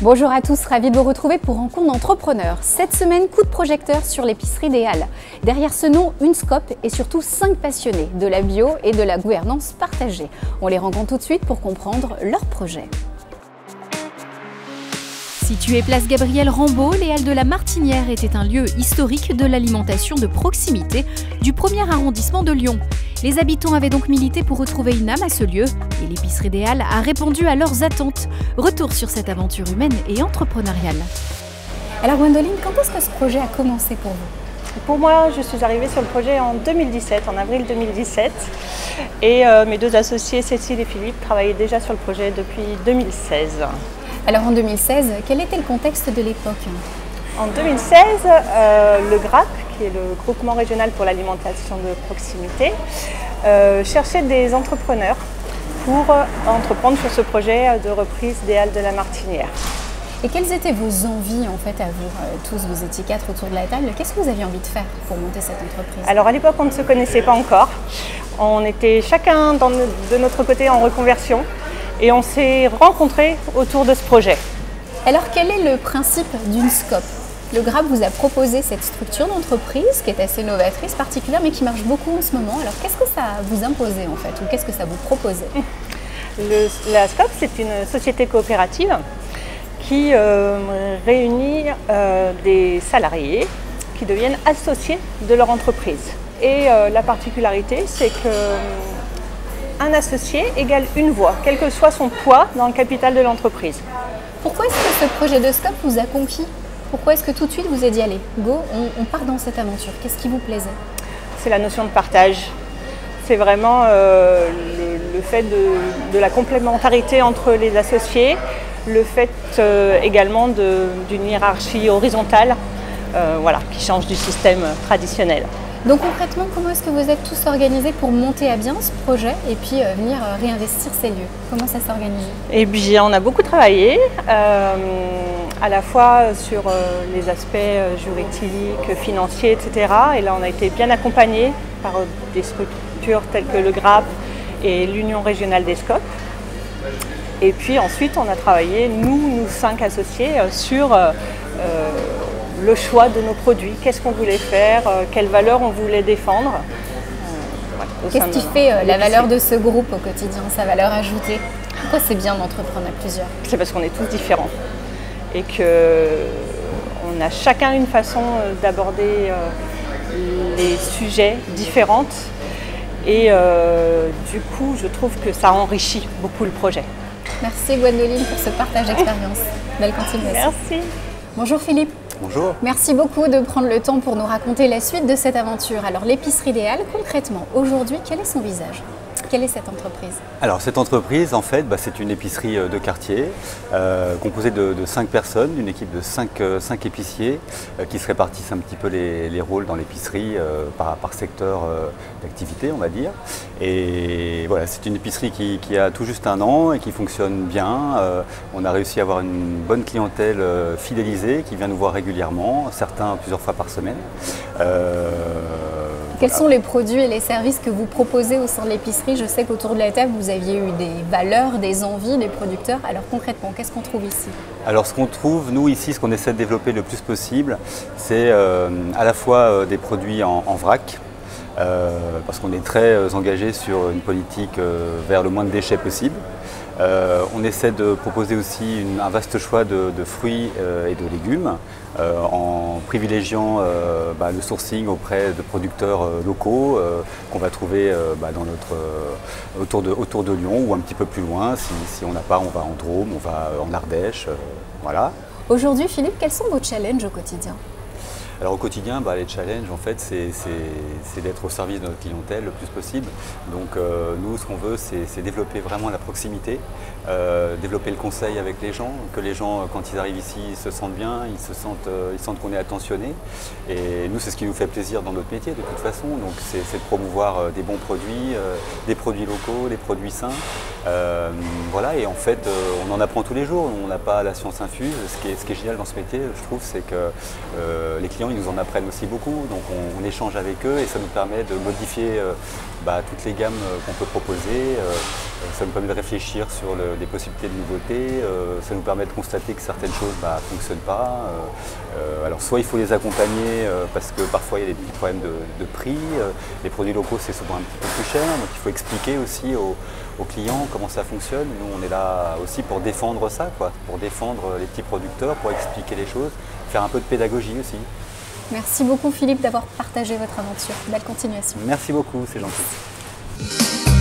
Bonjour à tous, ravi de vous retrouver pour Rencontre d'entrepreneurs. Cette semaine, coup de projecteur sur l'épicerie des Halles. Derrière ce nom, une scope et surtout 5 passionnés de la bio et de la gouvernance partagée. On les rencontre tout de suite pour comprendre leur projet. Située place Gabriel Rambaud, les Halles de la Martinière étaient un lieu historique de l'alimentation de proximité du 1er arrondissement de Lyon. Les habitants avaient donc milité pour retrouver une âme à ce lieu et l'épicerie des Halles a répondu à leurs attentes. Retour sur cette aventure humaine et entrepreneuriale. Alors Gwendoline, quand est-ce que ce projet a commencé pour vous ? Pour moi, je suis arrivée sur le projet en 2017, en avril 2017. Et mes deux associés, Cécile et Philippe, travaillaient déjà sur le projet depuis 2016. Alors en 2016, quel était le contexte de l'époque ? En 2016, le GRAP, qui est le groupement régional pour l'alimentation de proximité, cherchait des entrepreneurs pour entreprendre sur ce projet de reprise des Halles de la Martinière. Et quelles étaient vos envies en fait à vous tous, vous étiez 4 autour de la table, qu'est-ce que vous aviez envie de faire pour monter cette entreprise ? Alors à l'époque, on ne se connaissait pas encore. On était chacun de notre côté en reconversion et on s'est rencontrés autour de ce projet. Alors quel est le principe d'une scope ? Le GRAP vous a proposé cette structure d'entreprise qui est assez novatrice, particulière, mais qui marche beaucoup en ce moment. Alors qu'est-ce que ça vous imposait en fait, ou qu'est-ce que ça vous proposait ? La SCOP, c'est une société coopérative qui réunit des salariés qui deviennent associés de leur entreprise. Et la particularité, c'est qu'un associé égale une voix, quel que soit son poids dans le capital de l'entreprise. Pourquoi est-ce que ce projet de SCOP vous a conquis ? Pourquoi est-ce que tout de suite vous avez dit allez, go, on part dans cette aventure ? Qu'est-ce qui vous plaisait ? C'est la notion de partage. C'est vraiment le fait de la complémentarité entre les associés, le fait également d'une hiérarchie horizontale qui change du système traditionnel. Donc concrètement, comment est-ce que vous êtes tous organisés pour monter à bien ce projet et puis venir réinvestir ces lieux ? Comment ça s'organise ? Eh bien, on a beaucoup travaillé, à la fois sur les aspects juridiques, financiers, etc. Et là, on a été bien accompagnés par des structures telles que le GRAP et l'Union régionale des SCOP. Et puis ensuite, on a travaillé, nous 5 associés, sur le choix de nos produits, qu'est-ce qu'on voulait faire, quelles valeurs on voulait défendre. Qu'est-ce qui fait la valeur de ce groupe au quotidien, sa valeur ajoutée ? Pourquoi c'est bien d'entreprendre à plusieurs ? C'est parce qu'on est tous différents et qu'on a chacun une façon d'aborder les sujets différentes. Et du coup, je trouve que ça enrichit beaucoup le projet. Merci Gwendoline pour ce partage d'expérience. Belle continuation. Merci. Bonjour Philippe. Bonjour. Merci beaucoup de prendre le temps pour nous raconter la suite de cette aventure. Alors l'épicerie des Halles, concrètement, aujourd'hui, quel est son visage ? Quelle est cette entreprise ? Alors cette entreprise, en fait, c'est une épicerie de quartier composée de 5 personnes, une équipe de 5 épiciers qui se répartissent un petit peu les rôles dans l'épicerie par secteur d'activité, on va dire. Et voilà, c'est une épicerie qui a tout juste 1 an et qui fonctionne bien. On a réussi à avoir une bonne clientèle fidélisée qui vient nous voir régulièrement, certains plusieurs fois par semaine. Quels sont les produits et les services que vous proposez au sein de l'épicerie ? Je sais qu'autour de la table, vous aviez eu des valeurs, des envies des producteurs. Alors concrètement, qu'est-ce qu'on trouve ici ? Alors ce qu'on trouve, nous ici, ce qu'on essaie de développer le plus possible, c'est à la fois des produits en vrac, parce qu'on est très engagé sur une politique vers le moins de déchets possible. On essaie de proposer aussi un vaste choix de fruits et de légumes en privilégiant le sourcing auprès de producteurs locaux qu'on va trouver autour de Lyon ou un petit peu plus loin. Si on n'a pas, on va en Drôme, on va en Ardèche. Voilà. Aujourd'hui, Philippe, quels sont vos challenges au quotidien ? Alors au quotidien, les challenges, en fait, c'est d'être au service de notre clientèle le plus possible. Donc nous, ce qu'on veut, c'est développer vraiment la proximité, développer le conseil avec les gens, que les gens, quand ils arrivent ici, ils se sentent bien, ils sentent qu'on est attentionné. Et nous, c'est ce qui nous fait plaisir dans notre métier, de toute façon. Donc c'est de promouvoir des bons produits, des produits locaux, des produits sains. Voilà, et en fait, on en apprend tous les jours. On n'a pas la science infuse. Ce qui est génial dans ce métier, je trouve, c'est que les clients, ils nous en apprennent aussi beaucoup, donc on échange avec eux et ça nous permet de modifier toutes les gammes qu'on peut proposer, Ça nous permet de réfléchir sur des possibilités de nouveautés, ça nous permet de constater que certaines choses ne fonctionnent pas. Alors soit il faut les accompagner parce que parfois il y a des petits problèmes de prix, les produits locaux c'est souvent un petit peu plus cher, donc il faut expliquer aussi aux clients comment ça fonctionne. Nous on est là aussi pour défendre ça, pour défendre les petits producteurs, pour expliquer les choses, faire un peu de pédagogie aussi. Merci beaucoup Philippe d'avoir partagé votre aventure. Belle continuation. Merci beaucoup, c'est gentil.